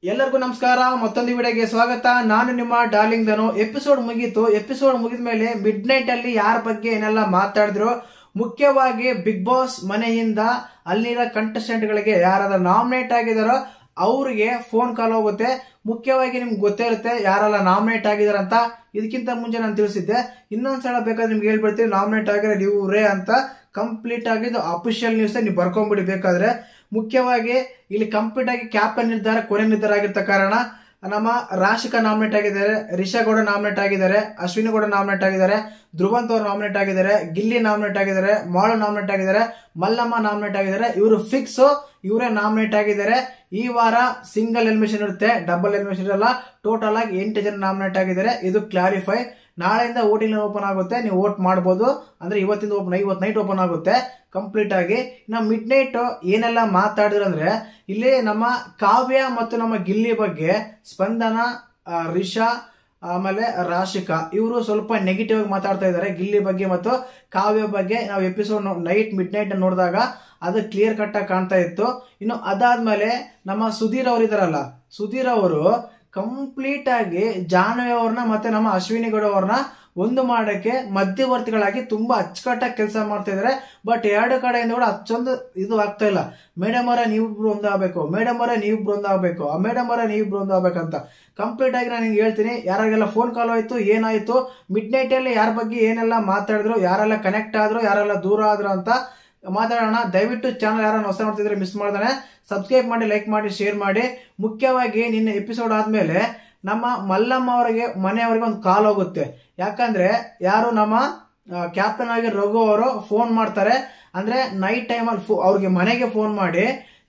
ಎಲ್ಲರಿಗೂ ನಮಸ್ಕಾರ. ಮತ್ತೊಂದು ವಿಡಿಯೋಗೆ ಸ್ವಾಗತ. ನಾನು ನಿಮ್ಮ ಡಾರ್ಲಿಂಗ್ ಧನು. ಎಪಿಸೋಡ್ ಮುಗೀತು. ಎಪಿಸೋಡ್ ಮುಗಿದ ಮೇಲೆ ಮಿಡ್ ನೈಟ್ ಅಲ್ಲಿ ಯಾರ ಬಗ್ಗೆ ಏನೆಲ್ಲ ಮಾತಾಡಿದ್ರು, ಮುಖ್ಯವಾಗಿ ಬಿಗ್ ಬಾಸ್ ಮನೆಯಿಂದ ಅಲ್ಲಿರೋ ಕಂಟೆಸ್ಟೆಂಟ್ ಗಳಿಗೆ ಯಾರಾದ್ರೂ ನಾಮಿನೇಟ್ ಆಗಿದಾರೋ ಅವ್ರಿಗೆ ಫೋನ್ ಕಾಲ್ ಹೋಗುತ್ತೆ. ಮುಖ್ಯವಾಗಿ ನಿಮ್ಗೆ ಗೊತ್ತೇ ಇರುತ್ತೆ ಯಾರೆಲ್ಲ ನಾಮಿನೇಟ್ ಆಗಿದಾರಂತ. ಇದಕ್ಕಿಂತ ಮುಂಚೆ ನಾನು ತಿಳಿಸಿದ್ದೆ, ಇನ್ನೊಂದ್ಸಲ ಬೇಕಾದ್ರೆ ನಿಮ್ಗೆ ಹೇಳ್ಬಿಡ್ತೀನಿ ನಾಮಿನೇಟ್ ಆಗಿರೋ ಇವ್ರೇ ಅಂತ. ಕಂಪ್ಲೀಟ್ ಆಗಿದ್ದು ಅಫಿಷಿಯಲ್ ನ್ಯೂಸ್ ನೀವು ಬರ್ಕೊಂಡ್ಬಿಡಿ ಬೇಕಾದ್ರೆ. ಮುಖ್ಯವಾಗಿ ಇಲ್ಲಿ ಕಂಪ್ಲೀಟ್ ಆಗಿ ಕ್ಯಾಪ್ಟನ್ ನಿರ್ಧಾರ ಕೊನೆ ನಿರ್ಧಾರ ಆಗಿರ್ತ ಕಾರಣ ನಮ್ಮ ರಾಶಿಕಾ ನಾಮಿನೇಟ್ ಆಗಿದ್ದಾರೆ, ರಿಷಾ ಗೌಡ ನಾಮಿನೇಟ್ ಆಗಿದ್ದಾರೆ, ಅಶ್ವಿನಿ ಗೌಡ ನಾಮಿನೇಟ್ ಆಗಿದ್ದಾರೆ, ಧ್ರುವಂತ್ ಅವರು ನಾಮಿನೇಟ್ ಆಗಿದ್ದಾರೆ, ಗಿಲ್ಲಿ ನಾಮಿನೇಟ್ ಆಗಿದ್ದಾರೆ, ಮಾಳು ನಾಮಿನೇಟ್ ಆಗಿದ್ದಾರೆ, ಮಲ್ಲಮ್ಮ ನಾಮಿನೇಟ್ ಆಗಿದ್ದಾರೆ. ಇವರು ಫಿಕ್ಸ್, ಇವರೇ ನಾಮಿನೇಟ್ ಆಗಿದ್ದಾರೆ. ಈ ವಾರ ಸಿಂಗಲ್ ಎಲಿಮಿನೇಷನ್ ಇರುತ್ತೆ, ಡಬಲ್ ಎಲಿಮಿನೇಷನ್ ಇರಲ್ಲ. ಟೋಟಲ್ ಆಗಿ 8 ಜನ ನಾಮಿನೇಟ್ ಆಗಿದ್ದಾರೆ. ಇದು ಕ್ಲಾರಿಫೈ. ನಾಳೆಯಿಂದ ವೋಟಿಂಗ್ ಓಪನ್ ಆಗುತ್ತೆ, ನೀವು ವೋಟ್ ಮಾಡಬಹುದು. ಅಂದ್ರೆ ಇವತ್ತು ನೈಟ್ ಓಪನ್ ಆಗುತ್ತೆ ಕಂಪ್ಲೀಟ್ ಆಗಿ. ನಾವು ಮಿಡ್ ನೈಟ್ ಏನೆಲ್ಲ ಮಾತಾಡಿದ್ರಂದ್ರೆ, ಇಲ್ಲಿ ನಮ್ಮ ಕಾವ್ಯ ಮತ್ತು ನಮ್ಮ ಗಿಲ್ಲಿ ಬಗ್ಗೆ ಸ್ಪಂದನ, ರಿಷಾ ಆಮೇಲೆ ರಾಶಿಕಾ ಇವರು ಸ್ವಲ್ಪ ನೆಗೆಟಿವ್ ಆಗಿ ಮಾತಾಡ್ತಾ ಇದ್ದಾರೆ ಗಿಲ್ಲಿ ಬಗ್ಗೆ ಮತ್ತು ಕಾವ್ಯ ಬಗ್ಗೆ. ನಾವು ಎಪಿಸೋಡ್ ಮಿಡ್ ನೈಟ್ ನೋಡಿದಾಗ ಅದು ಕ್ಲಿಯರ್ ಕಟ್ ಆಗಿ ಕಾಣ್ತಾ ಇತ್ತು. ಇನ್ನು ಅದಾದ್ಮೇಲೆ ನಮ್ಮ ಸುಧೀರ್ ಅವರು ಇದಾರಲ್ಲ, ಸುಧೀರ್ ಅವರು ಕಂಪ್ಲೀಟ್ ಆಗಿ ಜಾಹ್ನವಿ ಅವ್ರನ್ನ ಮತ್ತೆ ನಮ್ಮ ಅಶ್ವಿನಿ ಗೌಡ ಅವ್ರನ್ನ ಒಂದು ಮಾಡಕ್ಕೆ ಮಧ್ಯವರ್ತಿಗಳಾಗಿ ತುಂಬಾ ಅಚ್ಚುಕಟ್ಟಾಗಿ ಕೆಲಸ ಮಾಡ್ತಾ ಇದಾರೆ. ಬಟ್ ಎರಡು ಕಡೆಯಿಂದ ಕೂಡ ಅಷ್ಟೊಂದು ಇದು ಆಗ್ತಾ ಇಲ್ಲ. ಮೇಡಮ್ ಅವರೇ ನೀವಿಬ್ರು ಒಂದಾಗಬೇಕು, ಮೇಡಮ್ ಅವರೇ ನೀವಿಬ್ರು ಒಂದಾಗಬೇಕು, ಮೇಡಮ್ ಅವರೇ ನೀವಿಬ್ರು ಒಂದಾಗಬೇಕಂತ ಕಂಪ್ಲೀಟ್ ಆಗಿ ನಾನು ನಿಮ್ಗೆ ಹೇಳ್ತೀನಿ. ಯಾರಿಗೆಲ್ಲ ಫೋನ್ ಕಾಲ್ ಆಯ್ತು, ಏನಾಯ್ತು, ಮಿಡ್ ನೈಟ್ ಅಲ್ಲಿ ಯಾರ ಬಗ್ಗೆ ಏನೆಲ್ಲ ಮಾತಾಡಿದ್ರು, ಯಾರೆಲ್ಲ ಕನೆಕ್ಟ್ ಆದ್ರು, ಯಾರೆಲ್ಲ ದೂರ ಆದ್ರು ಅಂತ ಮಾತಾಡೋಣ. ದಯವಿಟ್ಟು ಚಾನಲ್ ಯಾರನ್ನ ಹೊಸ ನೋಡ್ತಿದ್ರೆ ಮಿಸ್ ಮಾಡ್ದಾನೆ ಸಬ್ಸ್ಕ್ರೈಬ್ ಮಾಡಿ, ಲೈಕ್ ಮಾಡಿ, ಶೇರ್ ಮಾಡಿ. ಮುಖ್ಯವಾಗಿ ನಿನ್ನೆ ಎಪಿಸೋಡ್ ಆದ್ಮೇಲೆ ನಮ್ಮ ಮಲ್ಲಮ್ಮ ಅವರಿಗೆ ಮನೆಯವರಿಗೆ ಒಂದು ಕಾಲ್ ಹೋಗುತ್ತೆ. ಯಾಕಂದ್ರೆ ಯಾರು ನಮ್ಮ ಕ್ಯಾಪ್ಟನ್ ಆಗಿ ರಘು ಅವರು ಫೋನ್ ಮಾಡ್ತಾರೆ. ಅಂದ್ರೆ ನೈಟ್ ಟೈಮ್ ಅಲ್ಲಿ ಅವ್ರಿಗೆ ಮನೆಗೆ ಫೋನ್ ಮಾಡಿ,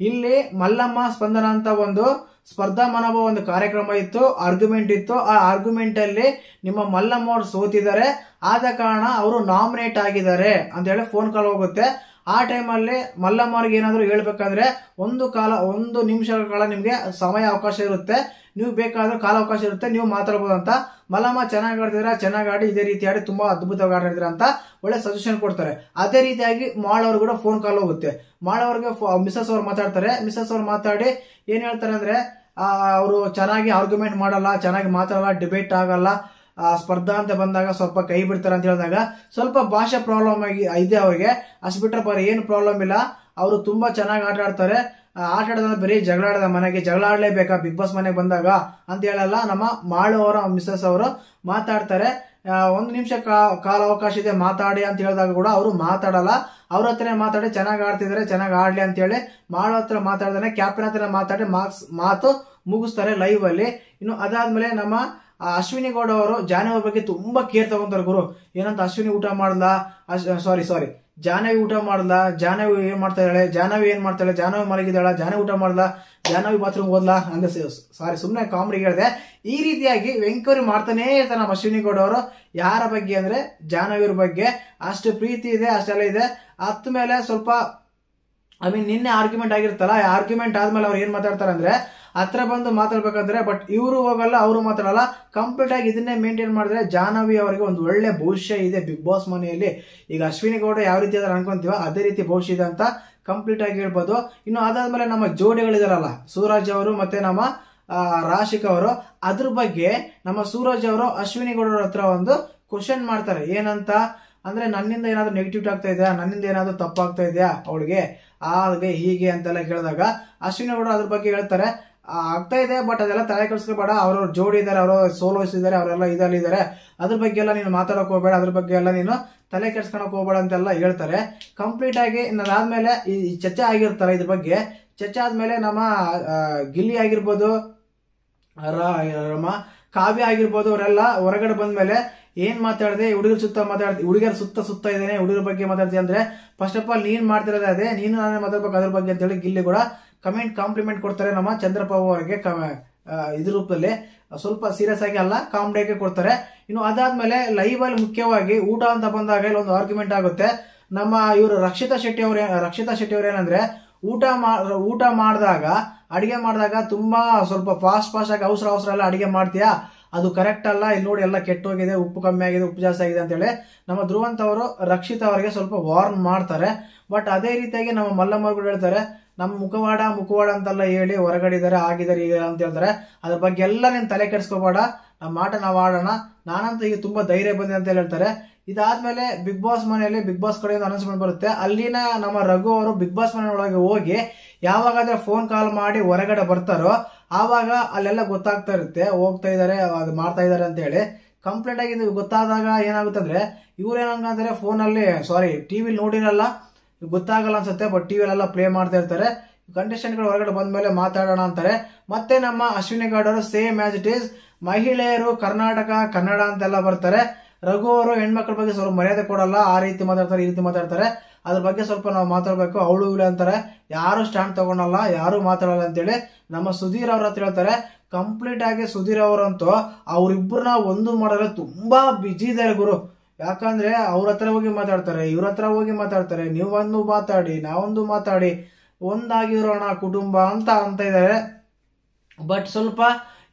ಇಲ್ಲಿ ಮಲ್ಲಮ್ಮ ಸ್ಪಂದನ ಅಂತ ಒಂದು ಸ್ಪರ್ಧಾ ಮನೋಭಾವ ಒಂದು ಕಾರ್ಯಕ್ರಮ ಇತ್ತು, ಆರ್ಗ್ಯುಮೆಂಟ್ ಇತ್ತು. ಆ ಆರ್ಗ್ಯುಮೆಂಟ್ ಅಲ್ಲಿ ನಿಮ್ಮ ಮಲ್ಲಮ್ಮ ಅವರು ಸೋತಿದ್ದಾರೆ, ಆದ ಕಾರಣ ಅವರು ನಾಮಿನೇಟ್ ಆಗಿದ್ದಾರೆ ಅಂತ ಹೇಳಿ ಫೋನ್ ಕಾಲ್ ಹೋಗುತ್ತೆ. ಆ ಟೈಮಲ್ಲಿ ಮಲ್ಲಮ್ಮ ಅವ್ರಿಗೆ ಏನಾದ್ರು ಹೇಳ್ಬೇಕಾದ್ರೆ ಒಂದು ನಿಮಿಷಗಳ ಕಾಲ ನಿಮ್ಗೆ ಸಮಯ ಅವಕಾಶ ಇರುತ್ತೆ, ನೀವು ಬೇಕಾದ್ರೆ ಕಾಲಾವಕಾಶ ಇರುತ್ತೆ, ನೀವು ಮಾತಾಡಬಹುದು ಅಂತ. ಮಲ್ಲಮ್ಮ ಚೆನ್ನಾಗಿ ಆಡ್ತಿದ್ರ, ಚೆನ್ನಾಗಿ ಆಡಿ, ಇದೇ ರೀತಿ ಆಡಿ ತುಂಬಾ ಅದ್ಭುತವಾಗಿ ಆಡಿದ್ರ ಅಂತ ಒಳ್ಳೆ ಸಜೆಷನ್ ಕೊಡ್ತಾರೆ. ಅದೇ ರೀತಿಯಾಗಿ ಮಾಳ್ ಅವ್ರಿಗೆ ಕೂಡ ಫೋನ್ ಕಾಲ್ ಹೋಗುತ್ತೆ. ಮಾಳ್ ಅವ್ರಿಗೆ ಮಿಸಸ್ ಅವ್ರು ಮಾತಾಡ್ತಾರೆ. ಮಿಸಸ್ ಅವ್ರು ಮಾತಾಡಿ ಏನ್ ಹೇಳ್ತಾರೆ ಅಂದ್ರೆ, ಅವರು ಚೆನ್ನಾಗಿ ಆರ್ಗ್ಯುಮೆಂಟ್ ಮಾಡಲ್ಲ, ಚೆನ್ನಾಗಿ ಮಾತಾಡಲ್ಲ, ಡಿಬೇಟ್ ಆಗಲ್ಲ, ಸ್ಪರ್ಧಾ ಅಂತ ಬಂದಾಗ ಸ್ವಲ್ಪ ಕೈ ಬಿಡ್ತಾರೆ ಅಂತ ಹೇಳಿದಾಗ ಸ್ವಲ್ಪ ಭಾಷೆ ಪ್ರಾಬ್ಲಮ್ ಇದೆ ಅವ್ರಿಗೆ. ಅಷ್ಟು ಬಿಟ್ರೆ ಬರೀ ಏನು ಪ್ರಾಬ್ಲಮ್ ಇಲ್ಲ. ಅವರು ತುಂಬಾ ಚೆನ್ನಾಗಿ ಆಟ ಆಡ್ತಾರೆ. ಆಟ ಆಡೋದ್ರೆ ಬರೀ ಜಗಳ ಆಡದ ಮನೆಗೆ ಜಗಳ ಆಡ್ಲೇಬೇಕಾ ಬಿಗ್ ಬಾಸ್ ಮನೆಗೆ ಬಂದಾಗ ಅಂತ ಹೇಳಲ್ಲ. ನಮ್ಮ ಮಾಳು ಅವರ ಮಿಸಸ್ ಅವರು ಮಾತಾಡ್ತಾರೆ. 1 ನಿಮಿಷ ಕಾಲ ಅವಕಾಶ ಇದೆ ಮಾತಾಡಿ ಅಂತ ಹೇಳಿದಾಗ ಕೂಡ ಅವರು ಮಾತಾಡಲ್ಲ. ಅವ್ರ ಹತ್ರ ಮಾತಾಡಿ ಚೆನ್ನಾಗಿ ಆಡ್ತಿದ್ದಾರೆ, ಚೆನ್ನಾಗಿ ಆಡ್ಲಿ ಅಂತ ಹೇಳಿ ಮಾಳು ಹತ್ರ ಮಾತಾಡ್ದಾನೆ ಕ್ಯಾಪ್ಟನ್ ಹತ್ರ ಮಾತಾಡಿ ಮಾತು ಮುಗಿಸ್ತಾರೆ ಲೈವ್ ಅಲ್ಲಿ. ಇನ್ನು ಅದಾದ್ಮೇಲೆ ನಮ್ಮ ಅಶ್ವಿನಿ ಗೌಡ ಅವರು ಜಾಹ್ನವಿ ಬಗ್ಗೆ ತುಂಬಾ ಕೇರ್ ತಗೊಂತಾರೆ. ಗುರು ಏನಂತ, ಅಶ್ವಿನಿ ಊಟ ಮಾಡ್ದ, ಸಾರಿ ಜಾಹ್ನವಿ ಊಟ ಮಾಡ್ದ, ಜಾಹ್ನವಿ ಏನ್ ಮಾಡ್ತಾ ಇದ್ದಾಳೆ, ಜಾಹ್ನವಿ ಏನ್ ಮಾಡ್ತಾಳೆ, ಜಾಹ್ನವಿ ಮಲಗಿದಾಳ, ಜಾಹ್ನವಿ ಊಟ ಮಾಡ್ದ, ಜಾಹ್ನವಿ ಬಾತ್ರೂಮ್ ಹೋದ್ಲಾ ಹಂಗ, ಸಾರಿ ಸುಮ್ನೆ ಕಾಮಿಡಿ ಹೇಳಿದೆ. ಈ ರೀತಿಯಾಗಿ ಎಂಕ್ವೈರಿ ಮಾಡ್ತಾನೆ ಇರ್ತಾರೆ ನಮ್ಮ ಅಶ್ವಿನಿ ಗೌಡ ಅವರು. ಯಾರ ಬಗ್ಗೆ ಅಂದ್ರೆ ಜಾಹ್ನವಿ ಅವ್ರ ಬಗ್ಗೆ ಅಷ್ಟು ಪ್ರೀತಿ ಇದೆ, ಅಷ್ಟೆಲ್ಲ ಇದೆ. ಅತ್ತ ಮೇಲೆ ಸ್ವಲ್ಪ ನಿನ್ನೆ ಆರ್ಗ್ಯುಮೆಂಟ್ ಆಗಿರ್ತಲ್ಲ, ಆರ್ಗ್ಯುಮೆಂಟ್ ಆದ್ಮೇಲೆ ಅವ್ರು ಏನ್ ಮಾತಾಡ್ತಾರೆ ಅಂದ್ರೆ, ಹತ್ರ ಬಂದು ಮಾತಾಡ್ಬೇಕಂದ್ರೆ ಬಟ್ ಇವರು ಹೋಗಲ್ಲ, ಅವರು ಮಾತಾಡಲ್ಲ. ಕಂಪ್ಲೀಟ್ ಆಗಿ ಇದನ್ನೇ ಮೇಂಟೈನ್ ಮಾಡಿದ್ರೆ ಜಾಹ್ನವಿ ಅವರಿಗೆ ಒಂದು ಒಳ್ಳೆ ಭವಿಷ್ಯ ಇದೆ ಬಿಗ್ ಬಾಸ್ ಮನೆಯಲ್ಲಿ. ಈಗ ಅಶ್ವಿನಿ ಗೌಡ ಯಾವ ರೀತಿ ಅದ್ರ ಅನ್ಕೊಂತೀವ ಅದೇ ರೀತಿ ಭವಿಷ್ಯ ಇದೆ ಅಂತ ಕಂಪ್ಲೀಟ್ ಆಗಿ ಹೇಳ್ಬೋದು. ಇನ್ನು ಅದಾದ್ಮೇಲೆ ನಮ್ಮ ಜೋಡಿಗಳಿದಾರಲ್ಲ, ಸೂರಜ್ ಅವರು ಮತ್ತೆ ನಮ್ಮ ರಾಶಿಕಾ ಅವರು, ಅದ್ರ ಬಗ್ಗೆ ನಮ್ಮ ಸೂರಜ್ ಅವರು ಅಶ್ವಿನಿ ಗೌಡರ ಹತ್ರ ಒಂದು ಕ್ವಶನ್ ಮಾಡ್ತಾರೆ. ಏನಂತ ಅಂದ್ರೆ, ನನ್ನಿಂದ ಏನಾದ್ರು ನೆಗೆಟಿವ್ ಆಗ್ತಾ ಇದೆಯಾ, ನನ್ನಿಂದ ಏನಾದ್ರು ತಪ್ಪಾಗ್ತಾ ಇದೆಯಾ ಅವಳಿಗೆ, ಹಾಗೆ ಹೀಗೆ ಅಂತೆಲ್ಲ ಕೇಳಿದಾಗ ಅಶ್ವಿನಿ ಗೌಡ ಅದ್ರ ಬಗ್ಗೆ ಹೇಳ್ತಾರೆ, ಆಗ್ತಾ ಇದೆ ಬಟ್ ಅದೆಲ್ಲ ತಲೆ ಕೆಡಿಸ್ಕೋಬೇಡ, ಅವ್ರವ್ರ ಜೋಡಿ ಇದಾರೆ, ಅವ್ರ ಸೋಲೋಸ್ ಇದಾರೆ, ಅವರೆಲ್ಲ ಇದಲ್ಲಿದ್ದಾರೆ, ಅದ್ರ ಬಗ್ಗೆ ಎಲ್ಲ ನೀನು ಮಾತಾಡಕ್ ಹೋಗ್ಬೇಡ, ಅದ್ರ ಬಗ್ಗೆ ಎಲ್ಲ ನೀನು ತಲೆ ಕೆಡ್ಸ್ಕೊಳಕ್ ಹೋಗ್ಬೇಡ ಅಂತೆಲ್ಲ ಹೇಳ್ತಾರೆ. ಕಂಪ್ಲೀಟ್ ಆಗಿ ಅದಾದ್ಮೇಲೆ ಈ ಚರ್ಚೆ ಆಗಿರ್ತಾರೆ. ಇದ್ರ ಬಗ್ಗೆ ಚರ್ಚೆ ಆದ್ಮೇಲೆ ನಮ್ಮ ಗಿಲ್ಲಿ ಆಗಿರ್ಬೋದು, ಕಾವ್ಯ ಆಗಿರ್ಬೋದು, ಅವರೆಲ್ಲ ಹೊರಗಡೆ ಬಂದ್ಮೇಲೆ ಏನ್ ಮಾತಾಡಿದೆ, ಹುಡುಗರ ಸುತ್ತ ಇದ್ದೇನೆ, ಹುಡುಗರ ಬಗ್ಗೆ ಮಾತಾಡ್ತೀವಿ ಅಂದ್ರೆ, ಫಸ್ಟ್ ಆಫ್ ಆಲ್ ನೀನ್ ಮಾಡ್ತಿರೋದೇ ಅದೇ, ನೀನು ನಾನೇ ಮಾತಾಡ್ಬೇಕು ಅದ್ರ ಬಗ್ಗೆ ಅಂತ ಹೇಳಿ ಗಿಲ್ಲಿ ಕೂಡ ಕಾಂಪ್ಲಿಮೆಂಟ್ ಕೊಡ್ತಾರೆ ನಮ್ಮ ಚಂದ್ರಪ್ರಭು ಅವರಿಗೆ. ಇದ್ರ ರೂಪದಲ್ಲಿ ಸ್ವಲ್ಪ ಸೀರಿಯಸ್ ಆಗಿ ಅಲ್ಲ, ಕಾಮಿಡಿಯಾಗಿ ಕೊಡ್ತಾರೆ. ಇನ್ನು ಅದಾದ್ಮೇಲೆ ಲೈವ್ ಅಲ್ಲಿ ಮುಖ್ಯವಾಗಿ ಊಟ ಅಂತ ಬಂದಾಗ ಇಲ್ಲಿ ಒಂದು ಆರ್ಗ್ಯುಮೆಂಟ್ ಆಗುತ್ತೆ. ನಮ್ಮ ಇವರು ರಕ್ಷಿತಾ ಶೆಟ್ಟಿ ಅವ್ರ ಏನಂದ್ರೆ, ಊಟ ಮಾಡಿದಾಗ ಅಡಿಗೆ ಮಾಡಿದಾಗ ತುಂಬಾ ಸ್ವಲ್ಪ ಫಾಸ್ಟ್ ಆಗಿ ಅವಸರ ಎಲ್ಲ ಅಡಿಗೆ ಮಾಡ್ತೀಯಾ, ಅದು ಕರೆಕ್ಟ್ ಅಲ್ಲ, ಇಲ್ಲಿ ನೋಡಿ ಎಲ್ಲ ಕೆಟ್ಟೋಗಿದೆ, ಉಪ್ಪು ಕಮ್ಮಿ ಆಗಿದೆ, ಉಪ್ಪು ಜಾಸ್ತಿ ಆಗಿದೆ ಅಂತೇಳಿ ನಮ್ಮ ಧ್ರುವಂತ್ ಅವರು ರಕ್ಷಿತ್ ಅವರಿಗೆ ಸ್ವಲ್ಪ ವಾರ್ನ್ ಮಾಡ್ತಾರೆ. ಬಟ್ ಅದೇ ರೀತಿಯಾಗಿ ನಮ್ಮ ಮಲ್ಲಮ್ಮ ಕೂಡ ಹೇಳ್ತಾರೆ, ನಮ್ಮ ಮುಖವಾಡ ಅಂತೆಲ್ಲ ಹೇಳಿ ಹೊರಗಡೆ ಇದಾರೆ, ಆಗಿದ್ದಾರೆ ಈಗ ಅಂತ ಹೇಳ್ತಾರೆ. ಅದ್ರ ಬಗ್ಗೆ ಎಲ್ಲ ನೀನ್ ತಲೆ ಕೆಡಿಸ್ಕೋಬೇಡ, ನಮ್ಮ ಆಟ ನಾವು ಆಡೋಣ, ನಾನಂತೂ ಈಗ ತುಂಬಾ ಧೈರ್ಯ ಬಂದಿದೆ ಅಂತ ಹೇಳ್ತಾರೆ. ಇದಾದ್ಮೇಲೆ ಬಿಗ್ ಬಾಸ್ ಮನೆಯಲ್ಲಿ ಬಿಗ್ ಬಾಸ್ ಕಡೆಯಿಂದ ಅನೌನ್ಸ್ಮೆಂಟ್ ಬರುತ್ತೆ. ಅಲ್ಲಿನ ನಮ್ಮ ರಘು ಅವರು ಬಿಗ್ ಬಾಸ್ ಮನೆ ಒಳಗೆ ಹೋಗಿ ಯಾವಾಗಾದ್ರೆ ಫೋನ್ ಕಾಲ್ ಮಾಡಿ ಹೊರಗಡೆ ಬರ್ತಾರೋ ಆವಾಗ ಅಲ್ಲೆಲ್ಲ ಗೊತ್ತಾಗ್ತಾ ಇರುತ್ತೆ, ಹೋಗ್ತಾ ಇದಾರೆ, ಅದು ಮಾಡ್ತಾ ಇದಾರೆ ಅಂತ ಹೇಳಿ. ಕಂಪ್ಲೀಟ್ ಆಗಿ ಇದು ಗೊತ್ತಾದಾಗ ಏನಾಗುತ್ತೆ ಅಂದ್ರೆ ಇವ್ರು ಏನಂದ್ರೆ ಫೋನ್ ಅಲ್ಲಿ ಟಿವಿಲಿ ನೋಡಿರಲ್ಲ, ಗೊತ್ತಾಗಲ್ಲ ಅನ್ಸುತ್ತೆ, ಬಟ್ ಟಿವಿಲೆಲ್ಲ ಪ್ಲೇ ಮಾಡ್ತಾ ಇರ್ತಾರೆ. ಕಂಟೆಸ್ಟೆಂಟ್ ಗಳು ಹೊರಗಡೆ ಬಂದ ಮೇಲೆ ಮಾತಾಡೋಣ ಅಂತಾರೆ. ಮತ್ತೆ ನಮ್ಮ ಅಶ್ವಿನಿ ಗೌಡ ಅವರು ಸೇಮ್ ಆಸ್ ಇಟ್ ಈಸ್ ಮಹಿಳೆಯರು ಕರ್ನಾಟಕ ಕನ್ನಡ ಅಂತೆಲ್ಲ ಬರ್ತಾರೆ. ರಘು ಅವರು ಹೆಣ್ಮಕ್ಳ ಬಗ್ಗೆ ಸ್ವಲ್ಪ ಮರ್ಯಾದೆ ಕೊಡಲ್ಲ, ಆ ರೀತಿ ಮಾತಾಡ್ತಾರೆ, ಈ ರೀತಿ ಮಾತಾಡ್ತಾರೆ. ಅದ್ರ ಬಗ್ಗೆ ಸ್ವಲ್ಪ ನಾವು ಮಾತಾಡ್ಬೇಕು, ಅವಳು ಇವಳು ಅಂತಾರೆ, ಯಾರು ಸ್ಟ್ಯಾಂಡ್ ತಗೊಳಲ್ಲ, ಯಾರು ಮಾತಾಡಲ್ಲ ಅಂತೇಳಿ ನಮ್ಮ ಸುಧೀರ್ ಅವ್ರ ಹತ್ರ ಹೇಳ್ತಾರೆ. ಕಂಪ್ಲೀಟ್ ಆಗಿ ಸುಧೀರ್ ಅವರಂತೂ ಅವ್ರಿಬ್ರನ್ನ ಒಂದು ಮಾಡಲು ತುಂಬಾ ಬಿಜಿ ಇದ್ದಾರೆ ಗುರು. ಯಾಕಂದ್ರೆ ಅವ್ರ ಹತ್ರ ಹೋಗಿ ಮಾತಾಡ್ತಾರೆ, ಇವ್ರ ಹತ್ರ ಹೋಗಿ ಮಾತಾಡ್ತಾರೆ, ನೀವೊಂದು ಮಾತಾಡಿ ನಾವೊಂದು ಮಾತಾಡಿ ಒಂದಾಗಿರೋಣ ಕುಟುಂಬ ಅಂತ ಇದ್ದಾರೆ. ಬಟ್ ಸ್ವಲ್ಪ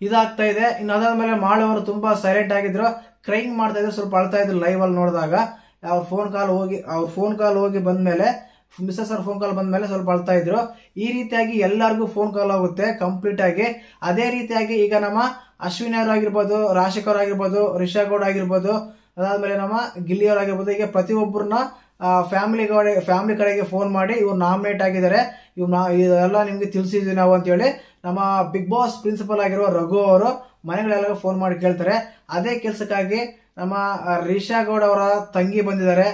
ಇದಾಗ್ತಾ ಇದೆ. ಇನ್ನು ಅದಾದ್ಮೇಲೆ ಮಾಳವರು ತುಂಬಾ ಸೈಲೆಂಟ್ ಆಗಿದ್ರು, ಕ್ರೈಂಗ್ ಮಾಡ್ತಾ ಇದ್ರು, ಸ್ವಲ್ಪ ಅಳ್ತಾ ಇದ್ರು ಲೈವ್ ಅಲ್ಲಿ ನೋಡಿದಾಗ. ಅವ್ರ ಫೋನ್ ಕಾಲ್ ಹೋಗಿ ಬಂದ್ಮೇಲೆ ಮಿಸಸ್ ಅವ್ರ ಫೋನ್ ಕಾಲ್ ಬಂದ್ಮೇಲೆ ಸ್ವಲ್ಪ ಅಳ್ತಾ ಇದ್ರು. ಈ ರೀತಿಯಾಗಿ ಎಲ್ಲರಿಗೂ ಫೋನ್ ಕಾಲ್ ಹೋಗುತ್ತೆ ಕಂಪ್ಲೀಟ್ ಆಗಿ. ಅದೇ ರೀತಿಯಾಗಿ ಈಗ ನಮ್ಮ ಅಶ್ವಿನಿ ಅವರಾಗಿರ್ಬೋದು, ರಾಶಿಕ್ ಅವರಾಗಿರ್ಬೋದು, ರಿಷಾ ಗೌಡ ಆಗಿರ್ಬೋದು, ಅದಾದ್ಮೇಲೆ ನಮ್ಮ ಗಿಲ್ಲಿ ಅವರಾಗಿರ್ಬೋದು, ಈಗ ಪ್ರತಿಯೊಬ್ಬರನ್ನ ಫ್ಯಾಮಿಲಿ ಕಡೆಗೆ ಫೋನ್ ಮಾಡಿ ಇವ್ರು ನಾಮಿನೇಟ್ ಆಗಿದ್ದಾರೆ, ಇದೆಲ್ಲ ನಿಮ್ಗೆ ತಿಳಿಸಿದ್ವಿ ನಾವು ಅಂತ ಹೇಳಿ ನಮ್ಮ ಬಿಗ್ ಬಾಸ್ ಪ್ರಿನ್ಸಿಪಲ್ ಆಗಿರುವ ರಘು ಅವರು ಮನೆಗಳೆಲ್ಲ ಫೋನ್ ಮಾಡಿ ಕೇಳ್ತಾರೆ. ಅದೇ ಕೆಲಸಕ್ಕಾಗಿ ನಮ್ಮ ರಿಷಾ ಗೌಡ ಅವರ ತಂಗಿ ಬಂದಿದ್ದಾರೆ,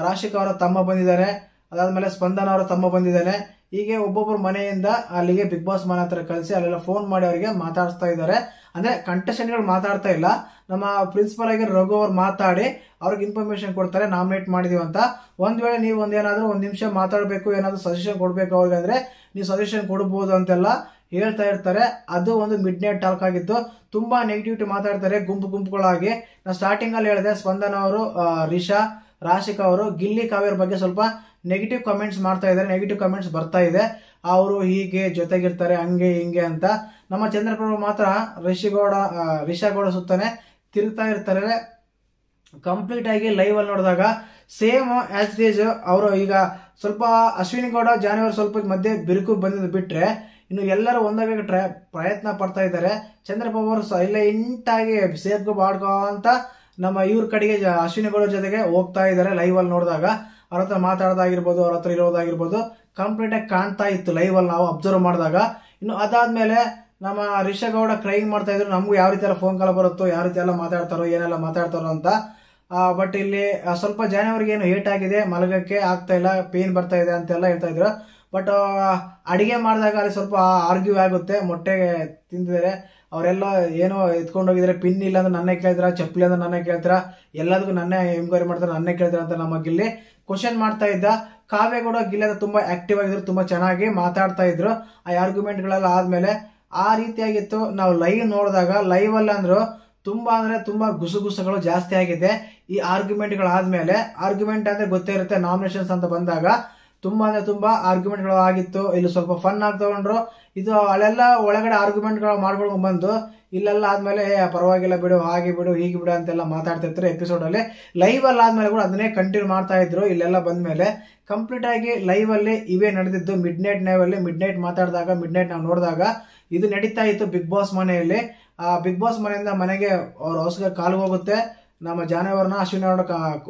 ರಾಶಿಕ್ ಅವರ ತಮ್ಮ ಬಂದಿದ್ದಾರೆ, ಅದಾದ್ಮೇಲೆ ಸ್ಪಂದನ ಅವರ ತಮ್ಮ ಬಂದಿದ್ದಾನೆ. ಹೀಗೆ ಒಬ್ಬೊಬ್ಬರು ಮನೆಯಿಂದ ಅಲ್ಲಿಗೆ ಬಿಗ್ ಬಾಸ್ ಮನೆ ಹತ್ರ ಕಳಿಸಿ ಅಲ್ಲೆಲ್ಲ ಫೋನ್ ಮಾಡಿ ಅವರಿಗೆ ಮಾತಾಡಿಸ್ತಾ ಇದ್ದಾರೆ. ಅಂದ್ರೆ ಕಂಟೆಸ್ಟೆಂಟ್ ಗಳು ಮಾತಾಡ್ತಾ ಇಲ್ಲ, ನಮ್ಮ ಪ್ರಿನ್ಸಿಪಲ್ ಆಗಿ ರಘು ಅವ್ರು ಮಾತಾಡಿ ಅವ್ರಿಗೆ ಇನ್ಫಾರ್ಮೇಶನ್ ಕೊಡ್ತಾರೆ, ನಾಮಿನೇಟ್ ಮಾಡಿದೀವಿ ಅಂತ. ಒಂದ್ ವೇಳೆ ನೀವು ಒಂದೇನಾದ್ರೂ ಒಂದ್ ನಿಮಿಷ ಮಾತಾಡ್ಬೇಕು, ಏನಾದ್ರು ಸಜೆಷನ್ ಕೊಡ್ಬೇಕು ಅವ್ರಿಗೆ ಅಂದ್ರೆ ನೀವು ಸಜೆಷನ್ ಕೊಡಬಹುದು ಅಂತೆಲ್ಲ ಹೇಳ್ತಾ ಇರ್ತಾರೆ. ಅದು ಒಂದು ಮಿಡ್ ನೈಟ್ ಟಾಕ್ ಆಗಿತ್ತು. ತುಂಬಾ ನೆಗೆಟಿವಿಟಿ ಮಾತಾಡ್ತಾರೆ ಗುಂಪುಗಳಾಗಿ. ನಾನು ಸ್ಟಾರ್ಟಿಂಗ್ ಅಲ್ಲಿ ಹೇಳಿದೆ, ಸ್ಪಂದನ ಅವರು, ರಿಷಾ, ರಾಶಿಕ್ ಅವರು ಗಿಲ್ಲಿ ಕಾವ್ಯರ ಬಗ್ಗೆ ಸ್ವಲ್ಪ ನೆಗೆಟಿವ್ ಕಮೆಂಟ್ಸ್ ಮಾಡ್ತಾ ಇದ್ದಾರೆ, ನೆಗೆಟಿವ್ ಕಮೆಂಟ್ಸ್ ಬರ್ತಾ ಇದೆ. ಅವರು ಹೀಗೆ ಜೊತೆಗಿರ್ತಾರೆ, ಹಂಗೆ ಹಿಂಗೆ ಅಂತ. ನಮ್ಮ ಚಂದ್ರಪ್ರಭು ಮಾತ್ರ ರಿಷಾ ಗೌಡ ಸುತ್ತಾನೆ ತಿರುಗ್ತಾ ಇರ್ತಾರೆ. ಕಂಪ್ಲೀಟ್ ಆಗಿ ಲೈವ್ ಅಲ್ಲಿ ನೋಡಿದಾಗ ಸೇಮ್ ಆಸ್ ಇಟ್ ಈಸ್ ಅವರು ಈಗ ಸ್ವಲ್ಪ ಅಶ್ವಿನಿ ಗೌಡ ಜಾನುವಾರು ಸ್ವಲ್ಪ ಮಧ್ಯೆ ಬಿರುಕು ಬಂದಿದ್ದು ಬಿಟ್ರೆ ಇನ್ನು ಎಲ್ಲರೂ ಒಂದಾಗಿ ಪ್ರಯತ್ನ ಪಡ್ತಾ ಇದ್ದಾರೆ. ಚಂದ್ರಪ್ರಭು ಅವರು ಎಲ್ಲ ಇಂಟಾಗಿ ಸೇರ್ಕೊ ಬಾಡ್ಕೋ ಅಂತ ನಮ್ಮ ಇವ್ರ ಕಡೆಗೆ ಅಶ್ವಿನಿ ಗೌಡ ಜೊತೆಗೆ ಹೋಗ್ತಾ ಇದ್ದಾರೆ. ಲೈವ್ ಅಲ್ಲಿ ನೋಡಿದಾಗ ಅವ್ರ ಹತ್ರ ಮಾತಾಡೋದಾಗಿರ್ಬೋದು, ಅವ್ರ ಹತ್ರ ಇರೋದಾಗಿರ್ಬೋದು ಕಂಪ್ಲೀಟ್ ಆಗಿ ಕಾಣ್ತಾ ಇತ್ತು ಲೈವ್ ಅಲ್ಲಿ ನಾವು ಅಬ್ಸರ್ವ್ ಮಾಡಿದಾಗ. ಇನ್ನು ಅದಾದ್ಮೇಲೆ ನಮ್ಮ ರಿಷಾ ಗೌಡ ಕ್ರೈಂಗ್ ಮಾಡ್ತಾ ಇದ್ರು, ನಮಗೂ ಯಾವ ರೀತಿ ಎಲ್ಲ ಫೋನ್ ಕಾಲ್ ಬರುತ್ತೋ, ಯಾವ ರೀತಿ ಎಲ್ಲ ಮಾತಾಡ್ತಾರೋ, ಏನೆಲ್ಲ ಮಾತಾಡ್ತಾರೋ ಅಂತ. ಬಟ್ ಇಲ್ಲಿ ಸ್ವಲ್ಪ ಜಾನುವಾರಿಗೆ ಏನು ಏಟ್ ಆಗಿದೆ, ಮಲಗಕ್ಕೆ ಆಗ್ತಾ ಇಲ್ಲ, ಪೇನ್ ಬರ್ತಾ ಇದೆ ಅಂತೆಲ್ಲ ಹೇಳ್ತಾ ಇದ್ರು. ಬಟ್ ಅಡಿಗೆ ಮಾಡಿದಾಗ ಅಲ್ಲಿ ಸ್ವಲ್ಪ ಆರ್ಗ್ಯೂ ಆಗುತ್ತೆ. ಮೊಟ್ಟೆ ತಿಂದಿದ್ದಾರೆ ಅವರೆಲ್ಲ, ಏನೋ ಎತ್ಕೊಂಡು ಹೋಗಿದ್ರೆ, ಪಿನ್ ಇಲ್ಲ ಅಂದ್ರೆ ನನ್ನೇ ಕೇಳ್ತಾರ, ಚಪ್ಪಲಿ ಅಂದ್ರೆ ನನ್ನೇ ಕೇಳ್ತಾರ, ಎಲ್ಲದಕ್ಕೂ ನನ್ನೇ ಎಂಕ್ವೈರಿ ಮಾಡ್ತಾರೆ, ನನ್ನೇ ಕೇಳ್ತಾರ ಅಂತ ನಮ್ಮ ಗಿಲ್ಲಿ ಕ್ವಶನ್ ಮಾಡ್ತಾ ಇದ್ದ. ಕಾವ್ಯ ಕೂಡ ಗಿಲ್ಲಿ ತುಂಬಾ ಆಕ್ಟಿವ್ ಆಗಿದ್ರು, ತುಂಬಾ ಚೆನ್ನಾಗಿ ಮಾತಾಡ್ತಾ ಇದ್ರು. ಆ ಆರ್ಗ್ಯುಮೆಂಟ್ ಗಳೆಲ್ಲ ಆದ್ಮೇಲೆ ಆ ರೀತಿಯಾಗಿತ್ತು. ನಾವು ಲೈವ್ ನೋಡಿದಾಗ ಲೈವ್ ಅಲ್ಲಿ ಅಂದ್ರು ತುಂಬಾ ಗುಸುಗುಸುಗಳು ಜಾಸ್ತಿ ಆಗಿದೆ ಈ ಆರ್ಗ್ಯುಮೆಂಟ್ ಗಳಾದ್ಮೇಲೆ. ಆರ್ಗ್ಯುಮೆಂಟ್ ಅಂದ್ರೆ ಗೊತ್ತೇ ಇರುತ್ತೆ, ನಾಮಿನೇಷನ್ಸ್ ಅಂತ ಬಂದಾಗ ತುಂಬಾ ಆರ್ಗ್ಯುಮೆಂಟ್ ಗಳು ಆಗಿತ್ತು. ಇಲ್ಲಿ ಸ್ವಲ್ಪ ಫನ್ ಆಗಿ ತಗೊಂಡ್ರು. ಇದು ಅಲ್ಲೆಲ್ಲ ಒಳಗಡೆ ಆರ್ಗ್ಯುಮೆಂಟ್ ಗಳು ಮಾಡ್ಕೊಂಡು ಬಂದು ಇಲ್ಲೆಲ್ಲ ಆದ್ಮೇಲೆ ಪರವಾಗಿಲ್ಲ ಬಿಡು, ಹಾಗೆ ಬಿಡು, ಹೀಗೆ ಬಿಡು ಅಂತೆಲ್ಲ ಮಾತಾಡ್ತಿರ್ತಾರೆ ಎಪಿಸೋಡ್ ಅಲ್ಲಿ. ಲೈವ್ ಅಲ್ಲಿ ಆದ್ಮೇಲೆ ಕೂಡ ಅದನ್ನೇ ಕಂಟಿನ್ಯೂ ಮಾಡ್ತಾ ಇದ್ರು. ಇಲ್ಲೆಲ್ಲ ಬಂದ್ಮೇಲೆ ಕಂಪ್ಲೀಟ್ ಆಗಿ ಲೈವ್ ಅಲ್ಲಿ ಇವೇ ನಡೆದಿದ್ದು. ಮಿಡ್ ನೈಟ್ ಮಾತಾಡಿದಾಗ, ಮಿಡ್ ನೈಟ್ ನಾವು ನೋಡಿದಾಗ ಇದು ನಡೀತಾ ಇತ್ತು ಬಿಗ್ ಬಾಸ್ ಮನೆಯಲ್ಲಿ. ಆ ಬಿಗ್ ಬಾಸ್ ಮನೆಯಿಂದ ಮನೆಗೆ ಅವ್ರ ಹೌಸ್ಗೆ ಕಾಲು ಹೋಗುತ್ತೆ. ನಮ್ಮ ಜಾನುವಾರನ ಅಶ್ವಿನಿ ಅವ್ರ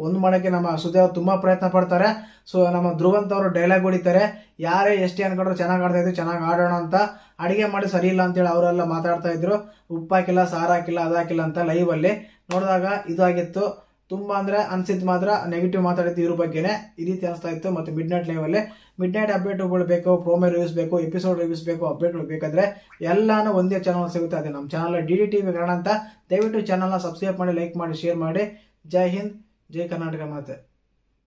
ಒಂದು ಮಾಡಕ್ಕೆ ನಮ್ಮ ಸುದೇವ್ ತುಂಬಾ ಪ್ರಯತ್ನ ಪಡ್ತಾರೆ. ಸೊ ನಮ್ಮ ಧ್ರುವಂತ್ ಅವರು ಡೈಲಾಗ್ ಹೊಡಿತಾರೆ, ಯಾರೇ ಎಷ್ಟೇ ಅನ್ಕೊಂಡ್ರು ಚೆನ್ನಾಗಿ ಆಡ್ತಾ ಇದ್ರು, ಚೆನ್ನಾಗಿ ಆಡೋಣ ಅಂತ. ಅಡಿಗೆ ಮಾಡಿ ಸರಿ ಇಲ್ಲ ಅಂತೇಳಿ ಅವರೆಲ್ಲ ಮಾತಾಡ್ತಾ ಇದ್ರು, ಉಪ್ಪಾಕಿಲ್ಲ, ಸಾರ ಹಾಕಿಲ್ಲ, ಅದಾಕಿಲ್ಲ ಅಂತ. ಲೈವ್ ಅಲ್ಲಿ ನೋಡಿದಾಗ ಇದಾಗಿತ್ತು. ತುಂಬಾ ಅಂದ್ರೆ ಅನ್ಸಿದ್ ಮಾತ್ರ ನೆಗೆಟಿವ್ ಮಾತಾಡಿದ್ದು ಇವ್ರ ಬಗ್ಗೆನೆ. ಈ ರೀತಿ ಅನಿಸ್ತಾ ಇತ್ತು. ಮತ್ತೆ ಮಿಡ್ ನೈಟ್ ಲೈವ್ ಅಲ್ಲಿ ಮಿಡ್ ನೈಟ್ ಅಪ್ಡೇಟ್ಗಳು ಬೇಕು, ಪ್ರೋಮೋ ರಿವ್ಯೂಸ್ ಬೇಕು, ಎಪಿಸೋಡ್ ರಿವ್ಯೂಸ್ ಬೇಕು, ಅಪ್ಡೇಟ್ಗಳು ಬೇಕಾದ್ರೆ ಎಲ್ಲಾನು ಒಂದೇ ಚಾನಲ್ ಸಿಗುತ್ತೆ. ಅದೇ ನಮ್ಮ ಚಾನಲ್ DDTV ಕನ್ನಡ ಅಂತ. ದಯವಿಟ್ಟು ಚಾನಲ್ನ ಸಬ್ಸ್ಕ್ರೈಬ್ ಮಾಡಿ, ಲೈಕ್ ಮಾಡಿ, ಶೇರ್ ಮಾಡಿ. ಜೈ ಹಿಂದ್, ಜೈ ಕರ್ನಾಟಕ ಮಾತೆ.